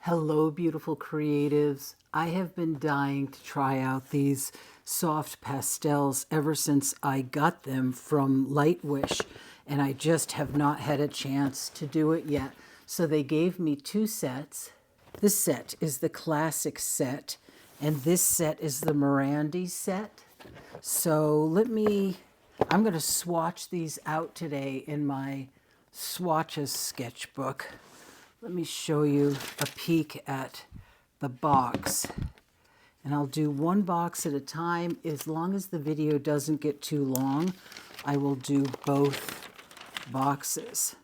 Hello, beautiful creatives. I have been dying to try out these soft pastels ever since I got them from Lightwish, and I just have not had a chance to do it yet. So they gave me two sets. This set is the classic set, and this set is the Morandi set. So I'm going to swatch these out today in my swatches sketchbook. Let me show you a peek at the box. And I'll do one box at a time. As long as the video doesn't get too long, I will do both boxes.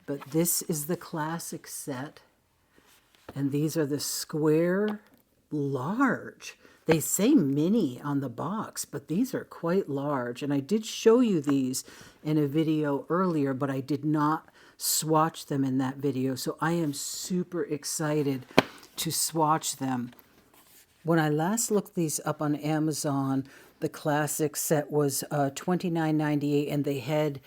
But this is the classic set. And these are the square large. They say mini on the box, but these are quite large. And I did show you these in a video earlier, but I did not swatch them in that video. So I am super excited to swatch them. When I last looked these up on Amazon, the classic set was $29.98, and they had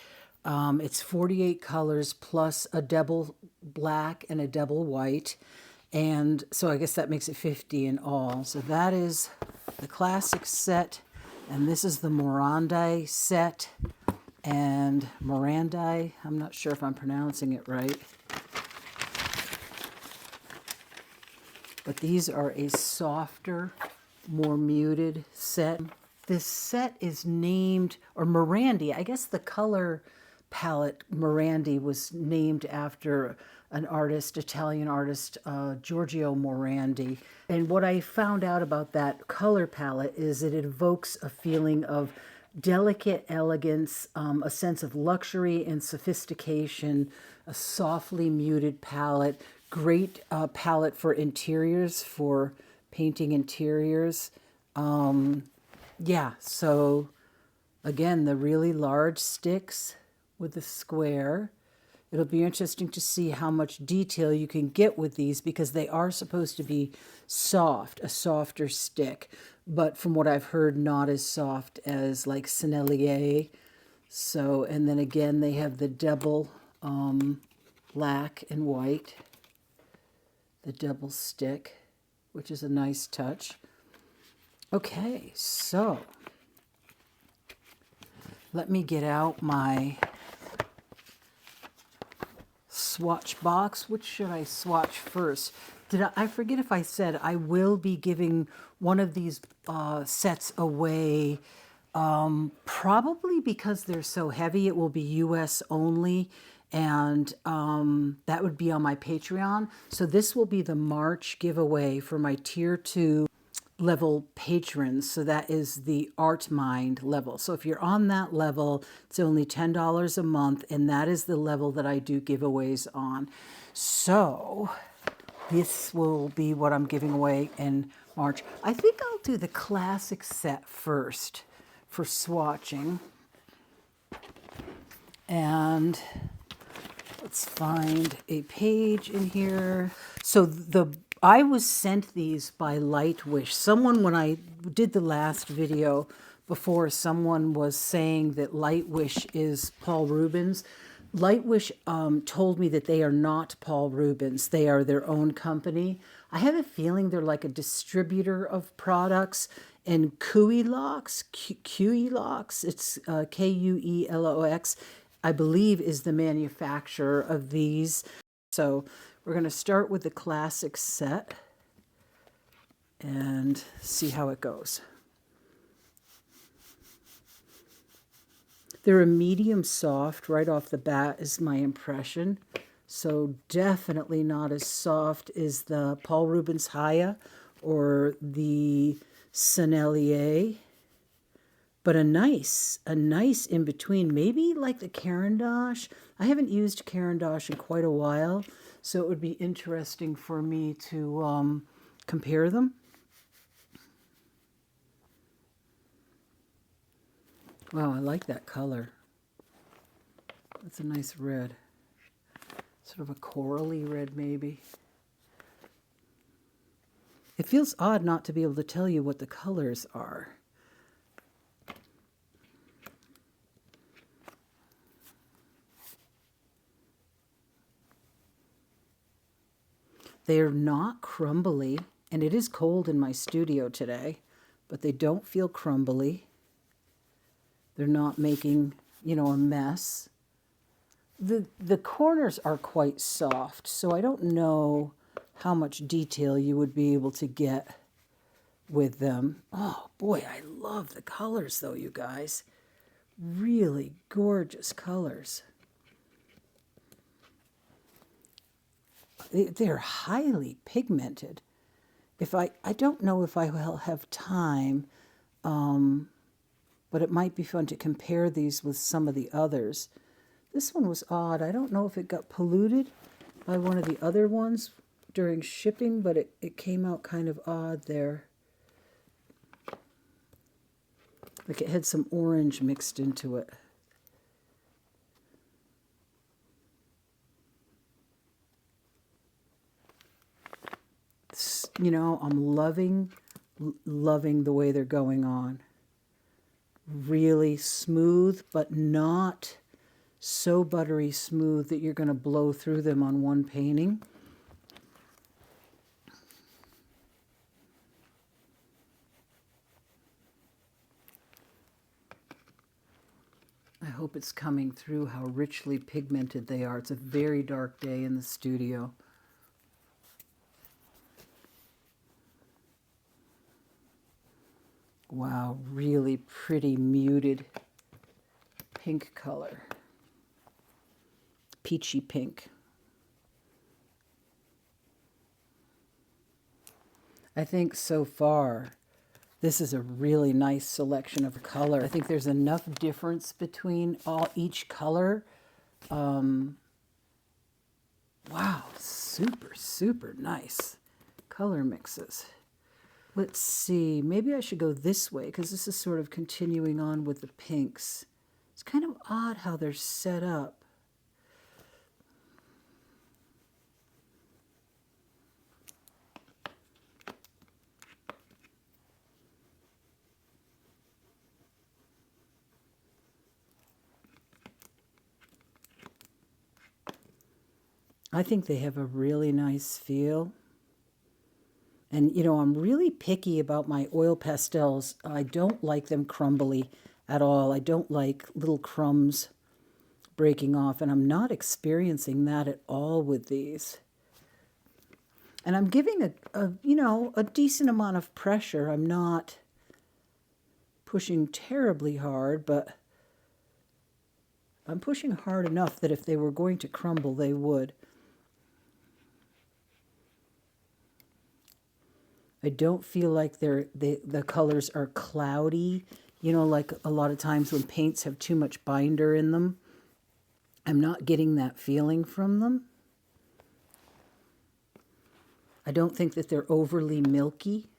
it's 48 colors plus a double black and a double white. And so I guess that makes it 50 in all. So that is the classic set, and this is the Morandi set. And Morandi, I'm not sure if I'm pronouncing it right. But these are a softer, more muted set. This set is named, or Morandi, I guess the color palette Morandi was named after an artist, Italian artist, Giorgio Morandi. And what I found out about that color palette is it evokes a feeling of delicate elegance, a sense of luxury and sophistication, a softly muted palette, great palette for interiors, for painting interiors. Yeah, so again, the really large sticks with the square. It'll be interesting to see how much detail you can get with these because they are supposed to be soft, a softer stick. But from what I've heard, not as soft as like Sennelier. So, and then again, they have the double black and white, the double stick, which is a nice touch. Okay, so let me get out my swatch box. Which should I swatch first? I forget if I said I will be giving one of these sets away, probably because they're so heavy. It will be US only, and that would be on my Patreon. So this will be the March giveaway for my tier 2 level patrons. So that is the Art Mind level. So if you're on that level, it's only $10 a month, and that is the level that I do giveaways on. So this will be what I'm giving away in March. I think I'll do the classic set first for swatching. And let's find a page in here. So I was sent these by Lightwish. Someone, when I did the last video before, someone was saying that Lightwish is Paul Rubens. Lightwish told me that they are not Paul Rubens. They are their own company. I have a feeling they're like a distributor of products. And Kuelox, it's Kuelox, I believe is the manufacturer of these. So we're going to start with the classic set and see how it goes. They're a medium soft right off the bat is my impression. So definitely not as soft as the Paul Rubens Haya or the Sennelier, but a nice in between. Maybe like the Caran d'Ache. I haven't used Caran d'Ache in quite a while, so it would be interesting for me to compare them. Wow, I like that color. That's a nice red. Sort of a corally red, maybe. It feels odd not to be able to tell you what the colors are. They're not crumbly, and it is cold in my studio today, but they don't feel crumbly. They're not making, you know, a mess. The corners are quite soft, so I don't know how much detail you would be able to get with them. Oh boy, I love the colors though, you guys. Really gorgeous colors. They're highly pigmented. I don't know if I will have time, but it might be fun to compare these with some of the others. This one was odd. I don't know if it got polluted by one of the other ones during shipping, but it came out kind of odd there. Like it had some orange mixed into it. You know, I'm loving the way they're going on. Really smooth, but not so buttery smooth that you're going to blow through them on one painting. I hope it's coming through how richly pigmented they are. It's a very dark day in the studio. Wow, really pretty muted pink color. Peachy pink. I think so far this is a really nice selection of color. I think there's enough difference between each color. Wow, super, super nice color mixes. Let's see, maybe I should go this way because this is sort of continuing on with the pinks. It's kind of odd how they're set up. I think they have a really nice feel. And, you know, I'm really picky about my oil pastels. I don't like them crumbly at all. I don't like little crumbs breaking off, and I'm not experiencing that at all with these. And I'm giving a decent amount of pressure. I'm not pushing terribly hard, but I'm pushing hard enough that if they were going to crumble, they would. I don't feel like the colors are cloudy, you know, like a lot of times when paints have too much binder in them. I'm not getting that feeling from them. I don't think that they're overly milky.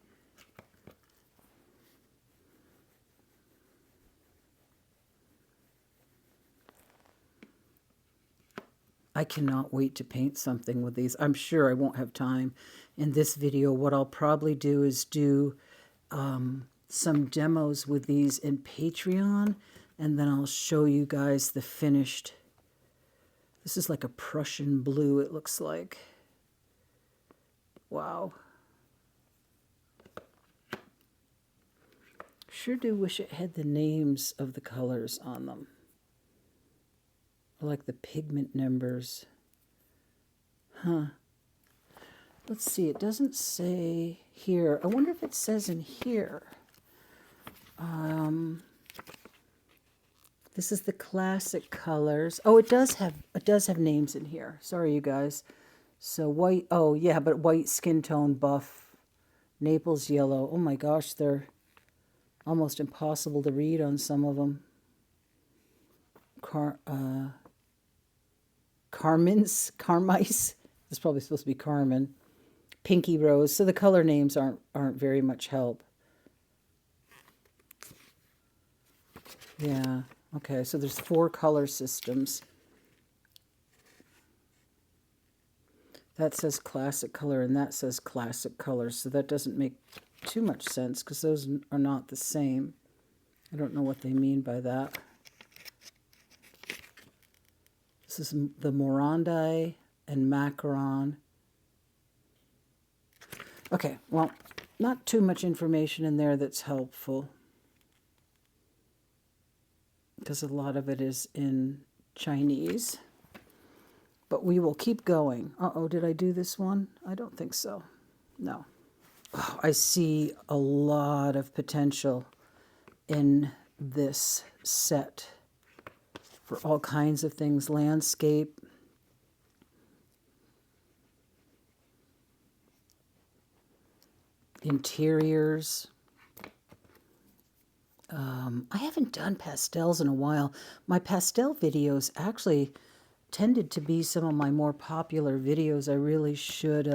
I cannot wait to paint something with these. I'm sure I won't have time in this video. What I'll probably do is do some demos with these in Patreon, and then I'll show you guys the finished. This is like a Prussian blue, it looks like. Wow. Sure do wish it had the names of the colors on them. I like the pigment numbers. Huh. Let's see, it doesn't say here. I wonder if it says in here. This is the classic colors. Oh, it does have names in here. Sorry, you guys. So white, oh yeah, but white, skin tone, buff, Naples yellow. Oh my gosh, they're almost impossible to read on some of them. Carmice. It's probably supposed to be Carmen. Pinky Rose. So the color names aren't very much help. Yeah. Okay. So there's 4 color systems. That says classic color and that says classic color. So that doesn't make too much sense because those are not the same. I don't know what they mean by that. This is the Morandi and Macaron. Okay, well, not too much information in there that's helpful, because a lot of it is in Chinese. But we will keep going. Uh-oh, did I do this one? I don't think so. No. Oh, I see a lot of potential in this set for all kinds of things. Landscape, interiors. I haven't done pastels in a while. My pastel videos actually tended to be some of my more popular videos. I really should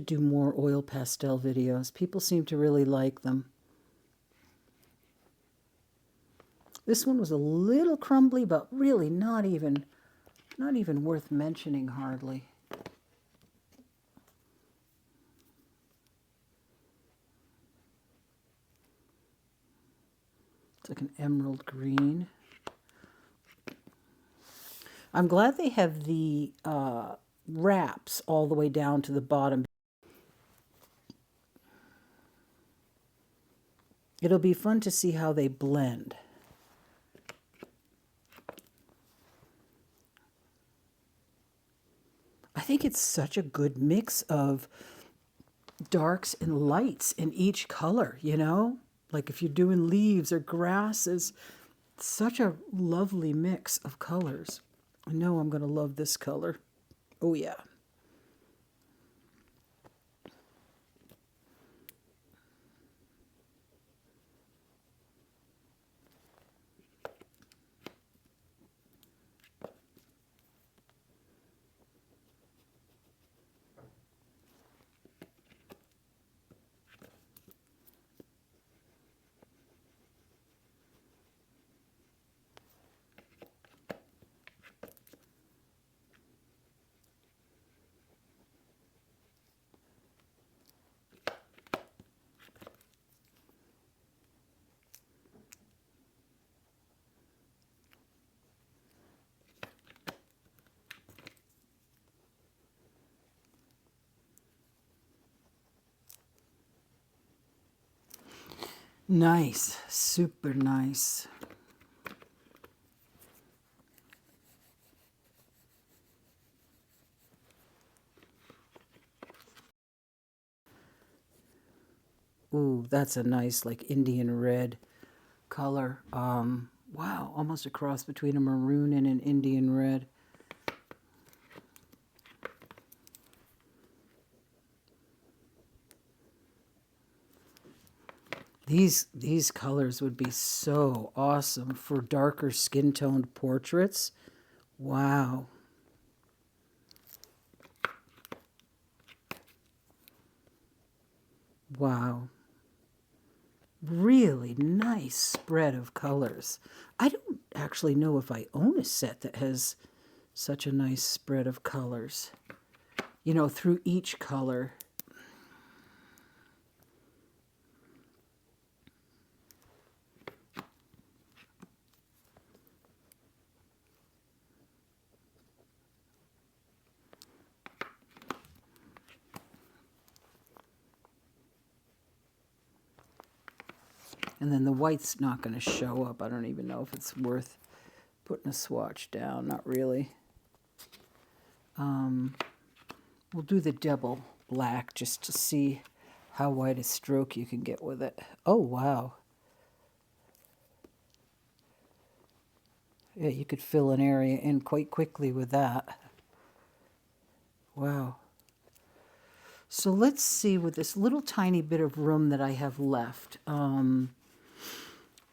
do more oil pastel videos. People seem to really like them. This one was a little crumbly, but really not even worth mentioning hardly. It's like an emerald green. I'm glad they have the wraps all the way down to the bottom. It'll be fun to see how they blend. I think it's such a good mix of darks and lights in each color, you know? Like if you're doing leaves or grasses, such a lovely mix of colors. I know I'm going to love this color. Oh, yeah. Nice. Super nice. Ooh, that's a nice, like, Indian red color. Wow, almost a cross between a maroon and an Indian red. These colors would be so awesome for darker skin-toned portraits. Wow. Wow. Really nice spread of colors. I don't actually know if I own a set that has such a nice spread of colors, you know, through each color. And then the white's not going to show up. I don't even know if it's worth putting a swatch down. Not really. We'll do the double black just to see how wide a stroke you can get with it. Oh, wow. Yeah, you could fill an area in quite quickly with that. Wow. So let's see, with this little tiny bit of room that I have left,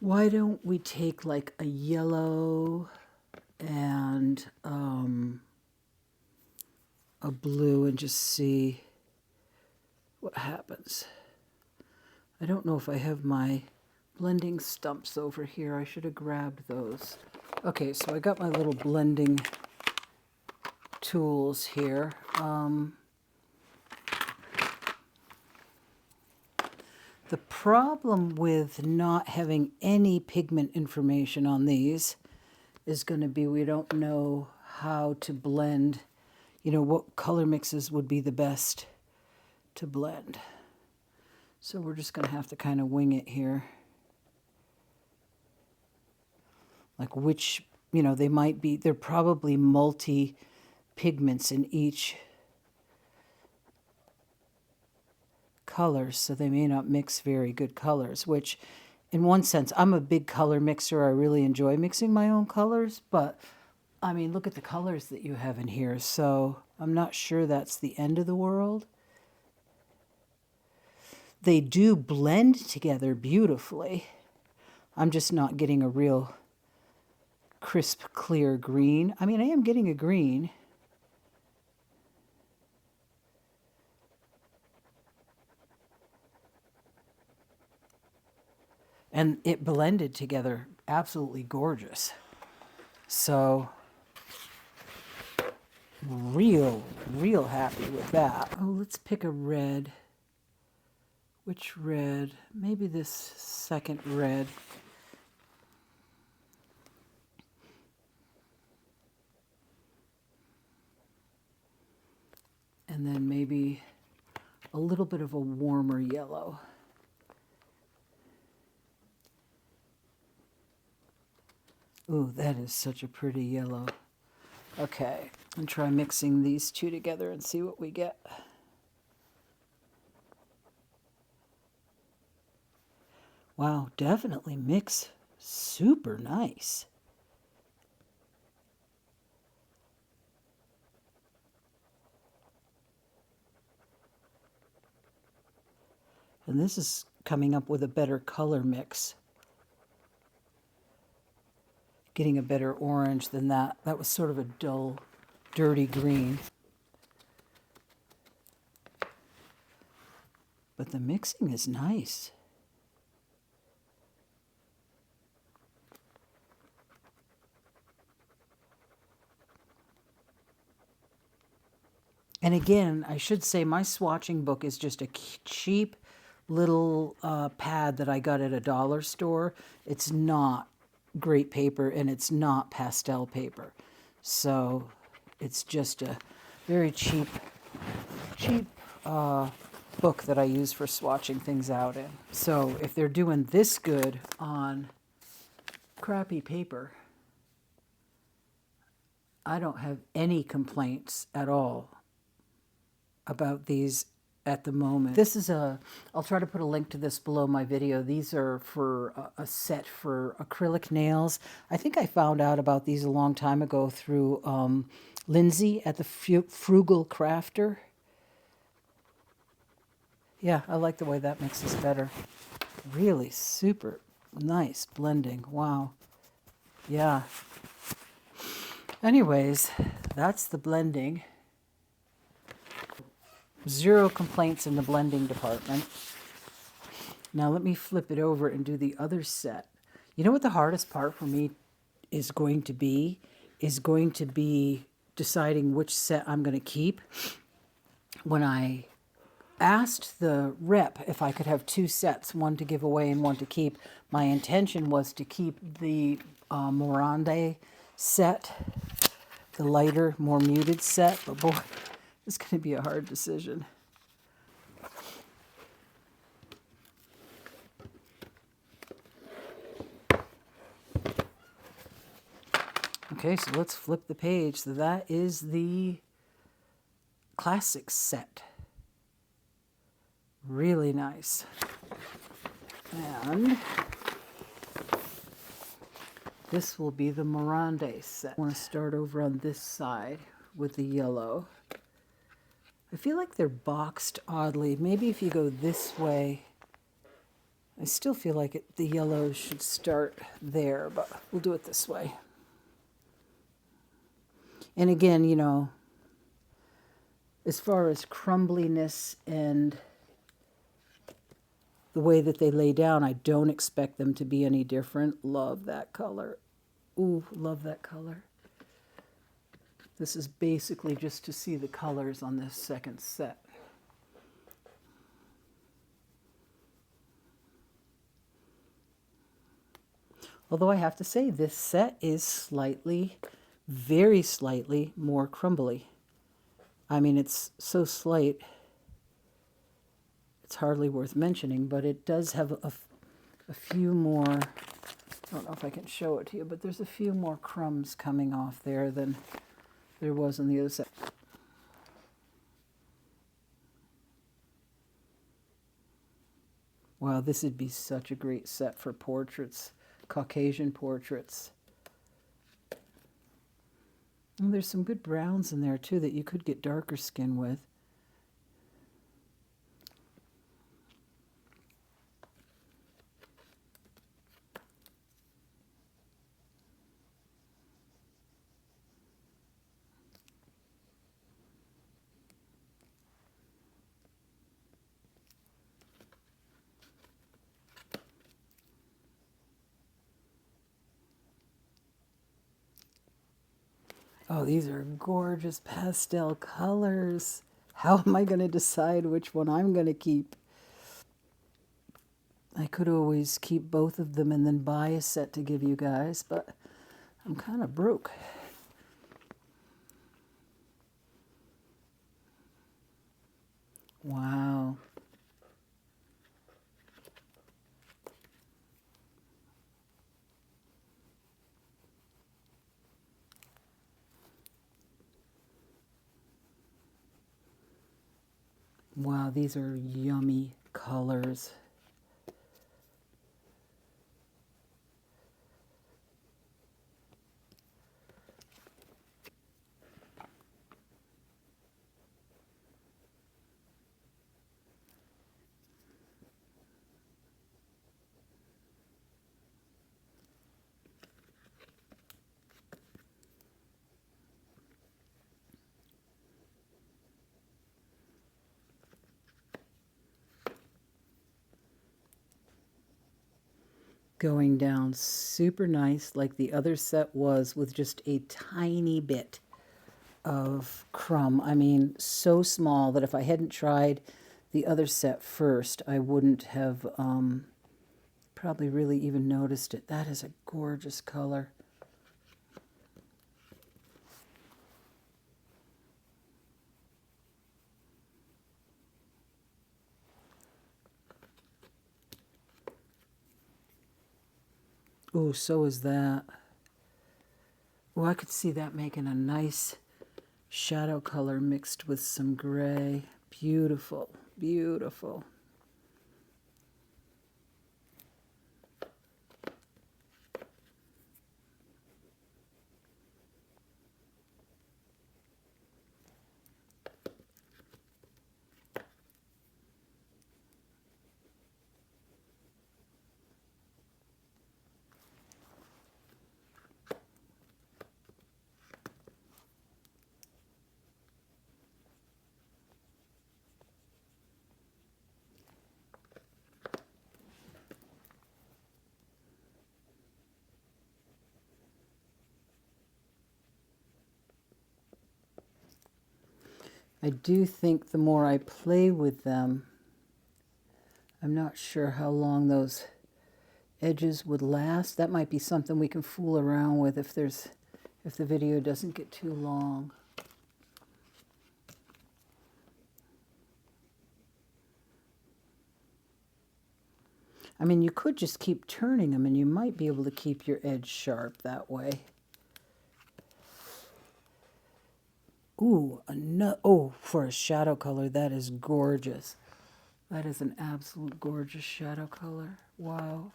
why don't we take like a yellow and a blue and just see what happens. I don't know if I have my blending stumps over here. I should have grabbed those. Okay, so I got my little blending tools here. The problem with not having any pigment information on these is going to be we don't know how to blend. you know, what color mixes would be the best to blend. So we're just going to have to kind of wing it here. Like which, you know, they're probably multi pigments in each color, so they may not mix very good colors, which in one sense, I'm a big color mixer. I really enjoy mixing my own colors, but I mean, look at the colors that you have in here, so I'm not sure that's the end of the world. They do blend together beautifully. I'm just not getting a real crisp, clear green. I mean, I am getting a green. And it blended together absolutely gorgeous. So, real happy with that. Oh, let's pick a red. Which red? Maybe this second red. And then maybe a little bit of a warmer yellow. Ooh, that is such a pretty yellow. Okay, and try mixing these two together and see what we get. Wow, definitely mix super nice. And this is coming up with a better color mix. Getting a better orange than that. That was sort of a dull, dirty green. But the mixing is nice. And again, I should say my swatching book is just a cheap little pad that I got at a dollar store. It's not great paper and it's not pastel paper. So it's just a very cheap book that I use for swatching things out in. So if they're doing this good on crappy paper, I don't have any complaints at all about these at the moment. This is I'll try to put a link to this below my video. These are for a set for acrylic nails. I think I found out about these a long time ago through Lindsay at the Frugal Crafter. Yeah, I like the way that mixes better. Really super nice blending. Wow. Yeah. Anyways, that's the blending. Zero complaints in the blending department. Now let me flip it over and do the other set. You know what the hardest part for me is going to be? Is going to be deciding which set I'm going to keep. When I asked the rep if I could have two sets, one to give away and one to keep, my intention was to keep the Morande set, the lighter, more muted set, but boy, it's going to be a hard decision. Okay, so let's flip the page. So that is the classic set. Really nice. And this will be the Morande set. I want to start over on this side with the yellow. I feel like they're boxed oddly. Maybe if you go this way, I still feel like the yellow should start there, but we'll do it this way. And again, you know, as far as crumbliness and the way that they lay down, I don't expect them to be any different. Love that color. Ooh, love that color. This is basically just to see the colors on this second set. Although I have to say, this set is slightly, very slightly more crumbly. I mean, it's so slight, it's hardly worth mentioning, but it does have a few more, I don't know if I can show it to you, but there's a few more crumbs coming off there than there was on the other side. Wow, this would be such a great set for portraits, Caucasian portraits. And there's some good browns in there too that you could get darker skin with. Oh, these are gorgeous pastel colors. How am I going to decide which one I'm going to keep? I could always keep both of them and then buy a set to give you guys, but I'm kind of broke. Wow. Wow, these are yummy colors. Going down super nice like the other set was, with just a tiny bit of crumb. I mean, so small that if I hadn't tried the other set first, I wouldn't have probably really even noticed it. That is a gorgeous color. Oh, so is that. Oh, I could see that making a nice shadow color mixed with some gray. Beautiful, beautiful. I do think the more I play with them, I'm not sure how long those edges would last. That might be something we can fool around with if the video doesn't get too long. I mean, you could just keep turning them and you might be able to keep your edge sharp that way. Ooh, oh, for a shadow color, that is gorgeous. That is an absolute gorgeous shadow color. Wow.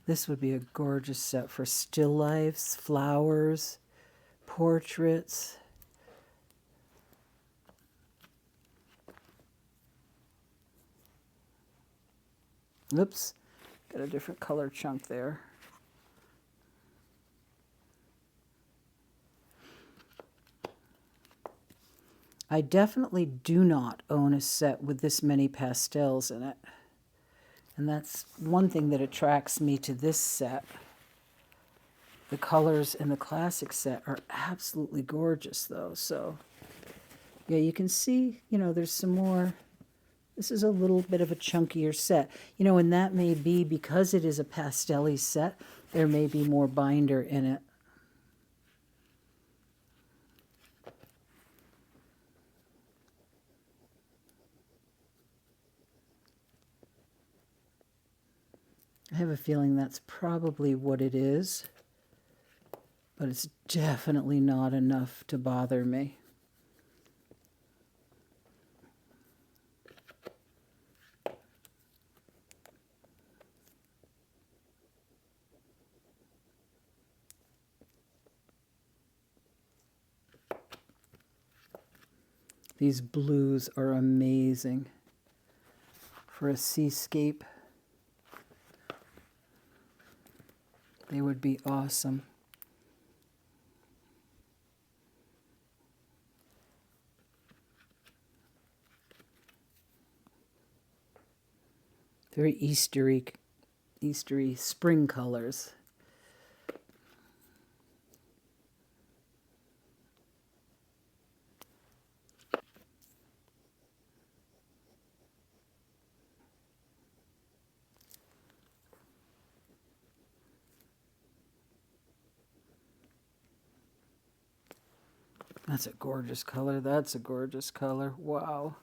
This would be a gorgeous set for still lifes, flowers, portraits. Oops, got a different color chunk there. I definitely do not own a set with this many pastels in it. And that's one thing that attracts me to this set. The colors in the classic set are absolutely gorgeous though. So yeah, you can see, you know, there's some more This is a little bit of a chunkier set. You know, and that may be because it is a pastel-y set, there may be more binder in it. I have a feeling that's probably what it is, but it's definitely not enough to bother me. These blues are amazing for a seascape. They would be awesome. Very Eastery spring colors. That's a gorgeous color. That's a gorgeous color. Wow.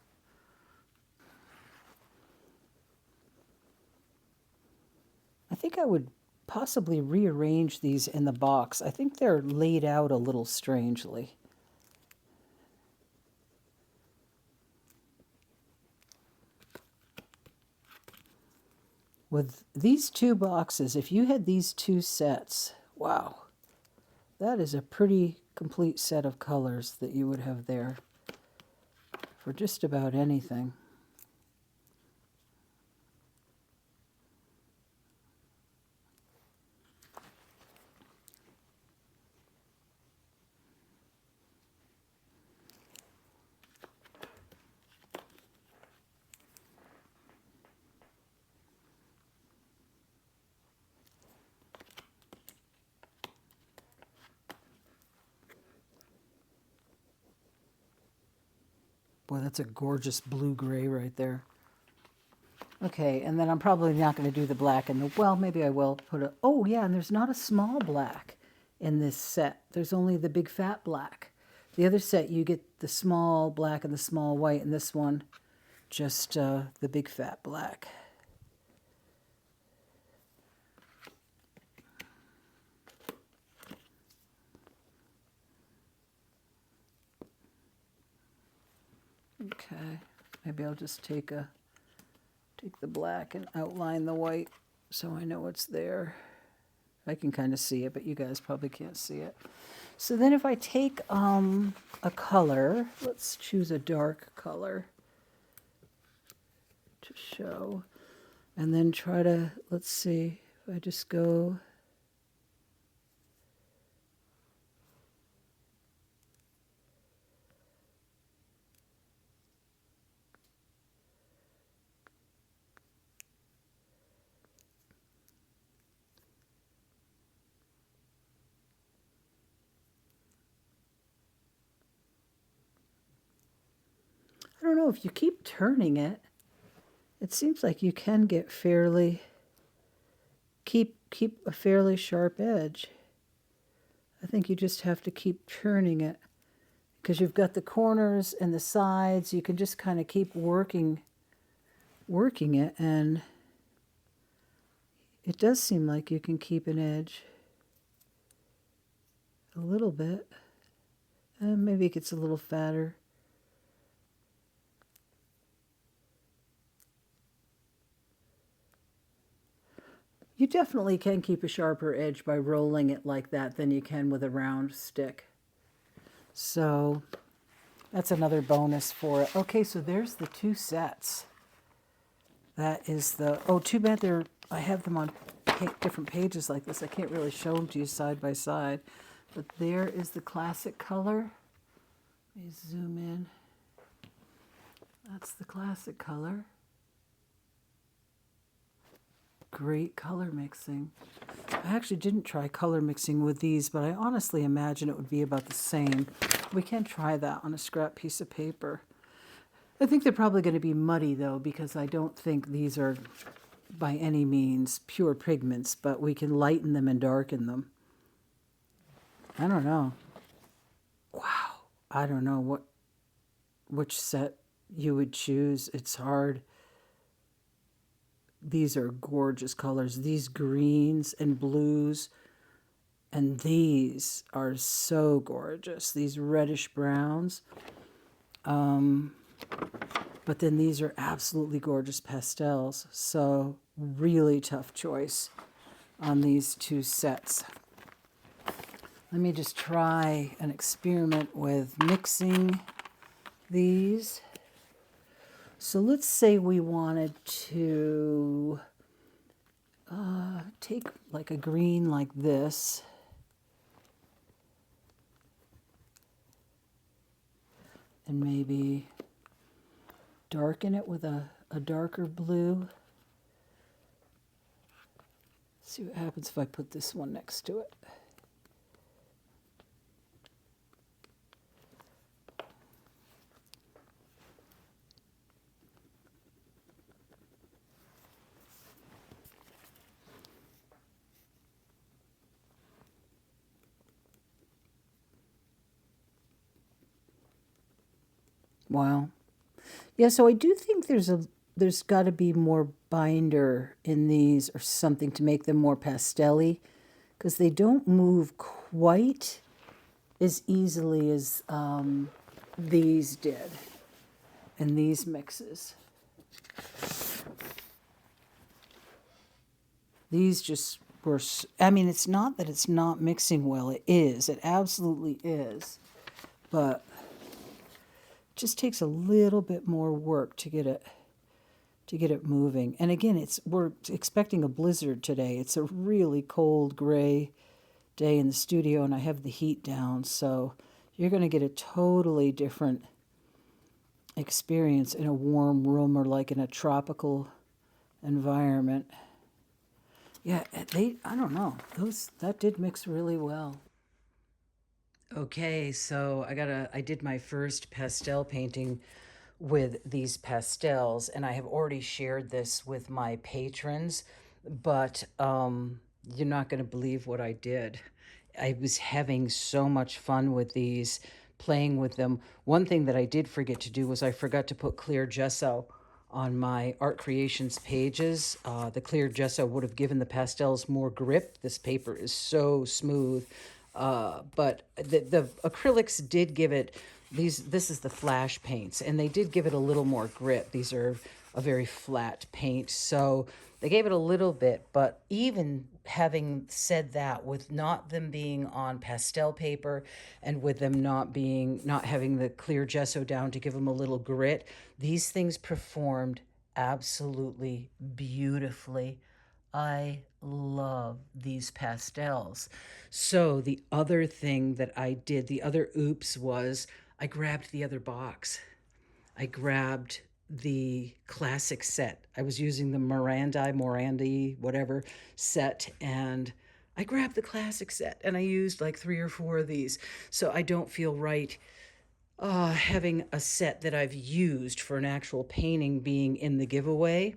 I think I would possibly rearrange these in the box. I think they're laid out a little strangely. With these two boxes, if you had these two sets, wow, that is a pretty complete set of colors that you would have there for just about anything. Boy, that's a gorgeous blue-gray right there. Okay, and then I'm probably not going to do the black and the, well, maybe I will put a, oh yeah, and there's not a small black in this set. There's only the big fat black. The other set, you get the small black and the small white, and this one, just the big fat black. Okay, maybe I'll just take the black and outline the white so I know it's there. I can kind of see it, but you guys probably can't see it. So then if I take a color, let's choose a dark color to show, and then try to, let's see, if I just go, I don't know, if you keep turning it, it seems like you can get fairly, keep a fairly sharp edge. I think you just have to keep turning it because you've got the corners and the sides. You can just kind of keep working it, and it does seem like you can keep an edge a little bit. And maybe it gets a little fatter. You definitely can keep a sharper edge by rolling it like that than you can with a round stick. So that's another bonus for it. Okay, so there's the two sets. That is the, oh, too bad I have them on different pages like this. I can't really show them to you side by side. But there is the classic color. Let me zoom in. That's the classic color. Great color mixing. I actually didn't try color mixing with these, but I honestly imagine it would be about the same. We can try that on a scrap piece of paper. I think they're probably going to be muddy though, because I don't think these are by any means pure pigments, but we can lighten them and darken them. I don't know. Wow. I don't know which set you would choose. It's hard. These are gorgeous colors. These greens and blues, and these are so gorgeous. These reddish browns. But then these are absolutely gorgeous pastels. So really tough choice on these two sets. Let me just try an experiment with mixing these. So let's say we wanted to take like a green like this. And maybe darken it with a darker blue. See what happens if I put this one next to it. Wow. Yeah, so I do think there's got to be more binder in these or something to make them more pastel-y, because they don't move quite as easily as these did in these mixes. These just were, I mean, it's not that it's not mixing well. It is. It absolutely is. But it just takes a little bit more work to get it moving. And again, we're expecting a blizzard today. It's a really cold gray day in the studio, and I have the heat down, so you're going to get a totally different experience in a warm room or like in a tropical environment. Yeah, I don't know. That did mix really well. Okay, so I did my first pastel painting with these pastels, and I have already shared this with my patrons, but you're not going to believe what I did. I was having so much fun with these, playing with them. One thing that I did forget to do was I forgot to put clear gesso on my art creations pages. The clear gesso would have given the pastels more grip. This paper is so smooth. But the acrylics did give it, this is the flash paints, and they did give it a little more grip. These are a very flat paint, so they gave it a little bit. But even having said that, with not them being on pastel paper and with them not having the clear gesso down to give them a little grit, these things performed absolutely beautifully. I love these pastels. So the other thing that I did, the other oops, was I grabbed the other box. I grabbed the classic set. I was using the Morandi, whatever set, and I grabbed the classic set, and I used like 3 or 4 of these. So I don't feel right having a set that I've used for an actual painting being in the giveaway.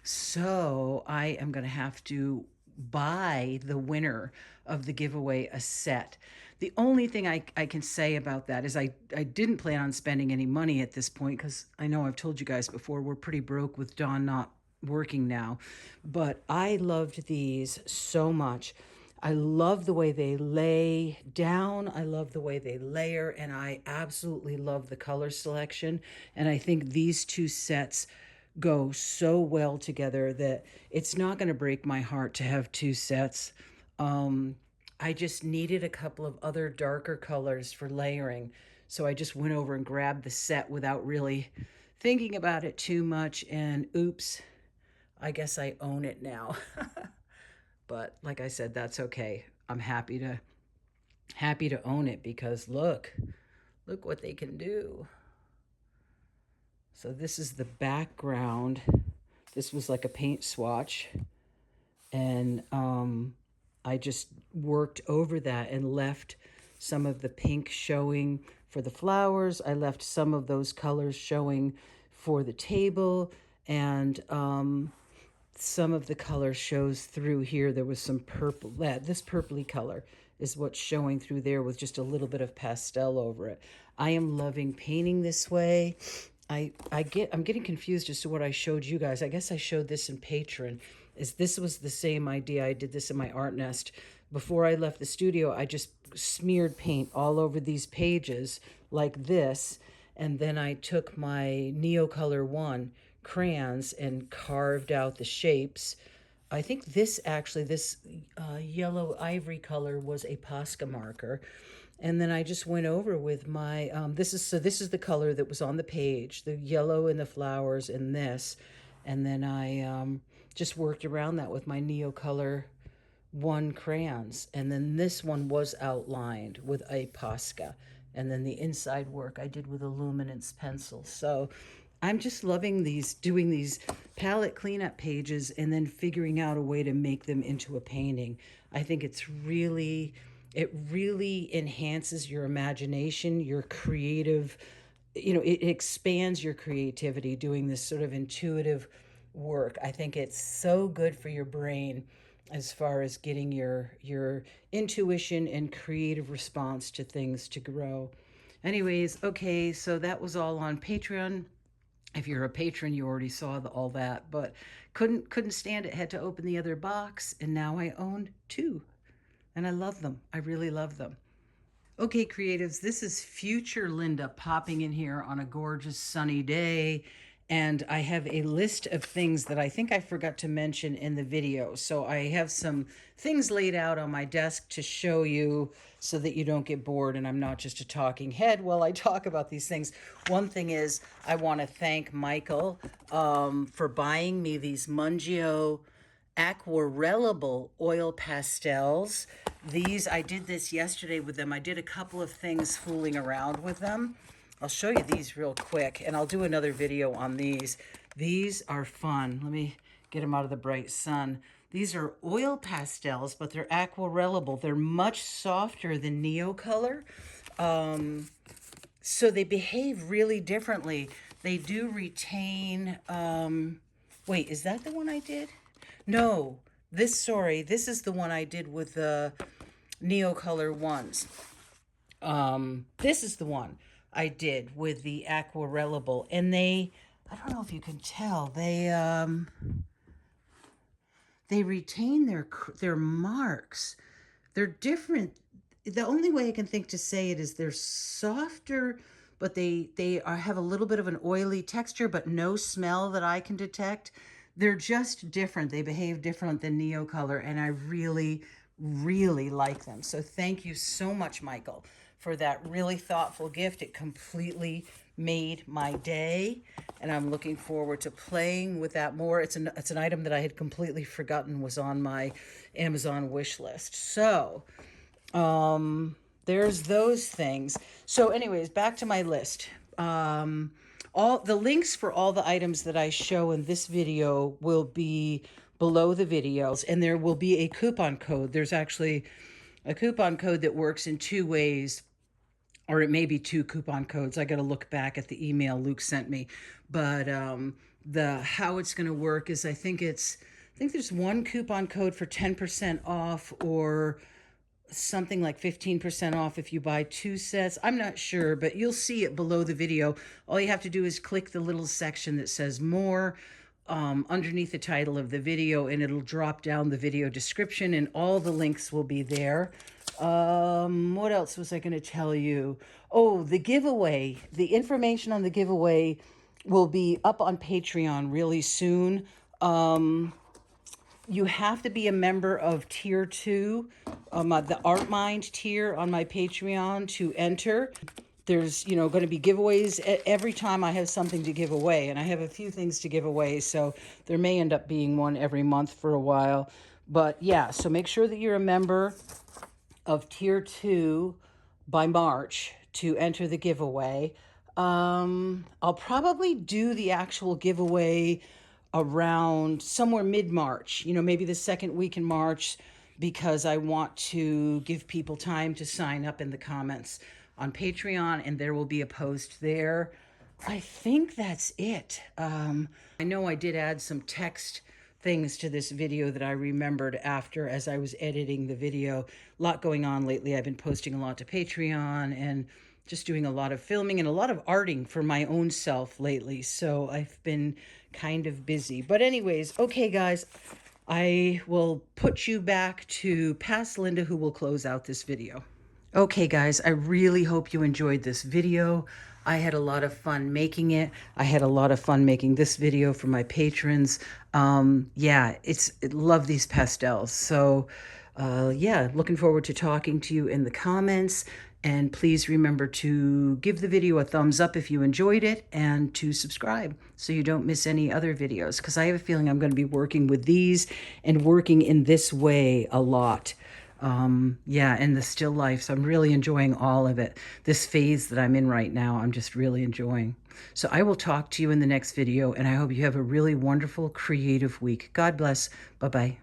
So I am going to have to buy the winner of the giveaway a set. The only thing I can say about that is I didn't plan on spending any money at this point, because I know I've told you guys before, we're pretty broke with Dawn not working now. But I loved these so much. I love the way they lay down. I love the way they layer, and I absolutely love the color selection. And I think these two sets go so well together that it's not going to break my heart to have two sets. I just needed a couple of other darker colors for layering, so I just went over and grabbed the set without really thinking about it too much, and oops, I guess I own it now. But like I said, that's okay. I'm happy to own it, because look what they can do. So this is the background. This was like a paint swatch, and I just worked over that and left some of the pink showing for the flowers. I left some of those colors showing for the table, and some of the color shows through here. There was some purple. This purpley color is what's showing through there with just a little bit of pastel over it. I am loving painting this way. I'm getting confused as to what I showed you guys. I guess I showed this in Patreon. This was the same idea. I did this in my art nest. Before I left the studio, I just smeared paint all over these pages like this, and then I took my Neocolor 1 crayons and carved out the shapes. I think this yellow ivory color was a Posca marker. And then I just went over with my, this is the color that was on the page, the yellow and the flowers and this. And then I just worked around that with my Neocolor 1 crayons. And then this one was outlined with a Posca. And then the inside work I did with a luminance pencil. So I'm just loving doing these palette cleanup pages and then figuring out a way to make them into a painting. I think it really enhances your imagination, your creative, it expands your creativity doing this sort of intuitive work. I think it's so good for your brain as far as getting your intuition and creative response to things to grow. Anyways, okay, so that was all on Patreon. If you're a patron, you already saw all that, but couldn't stand it. Had to open the other box, and now I own 2. And I love them. I really love them. Okay, creatives, this is future Linda popping in here on a gorgeous sunny day. And I have a list of things that I think I forgot to mention in the video. So I have some things laid out on my desk to show you so that you don't get bored and I'm not just a talking head while I talk about these things. One thing is I want to thank Michael for buying me these Mungio aquarellable oil pastels. I did this yesterday with them. I did a couple of things fooling around with them. I'll show you these real quick, and I'll do another video on these. These are fun. Let me get them out of the bright sun. These are oil pastels, but they're aquarellable. They're much softer than Neocolor, so they behave really differently. They do retain, wait, is that the one I did? No, this is the one I did with the Neocolor ones. This is the one I did with the aquarellable, and I don't know if you can tell, they retain their marks. They're different. The only way I can think to say it is they're softer, but they have a little bit of an oily texture, but no smell that I can detect. They're just different. They behave different than Neocolor, and I really, really like them. So thank you so much, Michael, for that really thoughtful gift. It completely made my day, and I'm looking forward to playing with that more. It's an item that I had completely forgotten was on my Amazon wish list. So there's those things. So anyways, back to my list. All the links for all the items that I show in this video will be below the videos, and there will be a coupon code. There's actually a coupon code that works in 2 ways, or it may be 2 coupon codes. I got to look back at the email Luke sent me. But how it's going to work is I think there's 1 coupon code for 10% off, or something like 15% off if you buy 2 sets. I'm not sure, but you'll see it below the video. All you have to do is click the little section that says more underneath the title of the video, and it'll drop down the video description, and all the links will be there. What else was I going to tell you? Oh, the giveaway. The information on the giveaway will be up on Patreon really soon. You have to be a member of tier 2, the Art Mind tier on my Patreon to enter. There's, going to be giveaways every time I have something to give away, and I have a few things to give away, so there may end up being one every month for a while. But yeah, so make sure that you're a member of tier 2 by March to enter the giveaway. I'll probably do the actual giveaway around somewhere mid-March, maybe the second week in March, because I want to give people time to sign up in the comments on Patreon, and there will be a post there. I think that's it. I know I did add some text things to this video that I remembered after as I was editing the video. A lot going on lately. I've been posting a lot to Patreon and just doing a lot of filming and a lot of arting for my own self lately. So I've been kind of busy. But anyways, okay, guys, I will put you back to past Linda, who will close out this video. Okay, guys, I really hope you enjoyed this video. I had a lot of fun making it. I had a lot of fun making this video for my patrons. Yeah, love these pastels. So, yeah, looking forward to talking to you in the comments. And please remember to give the video a thumbs up if you enjoyed it and to subscribe so you don't miss any other videos, because I have a feeling I'm going to be working with these and working in this way a lot. Yeah, and the still life. So I'm really enjoying all of it. This phase that I'm in right now, I'm just really enjoying. So I will talk to you in the next video, and I hope you have a really wonderful, creative week. God bless. Bye-bye.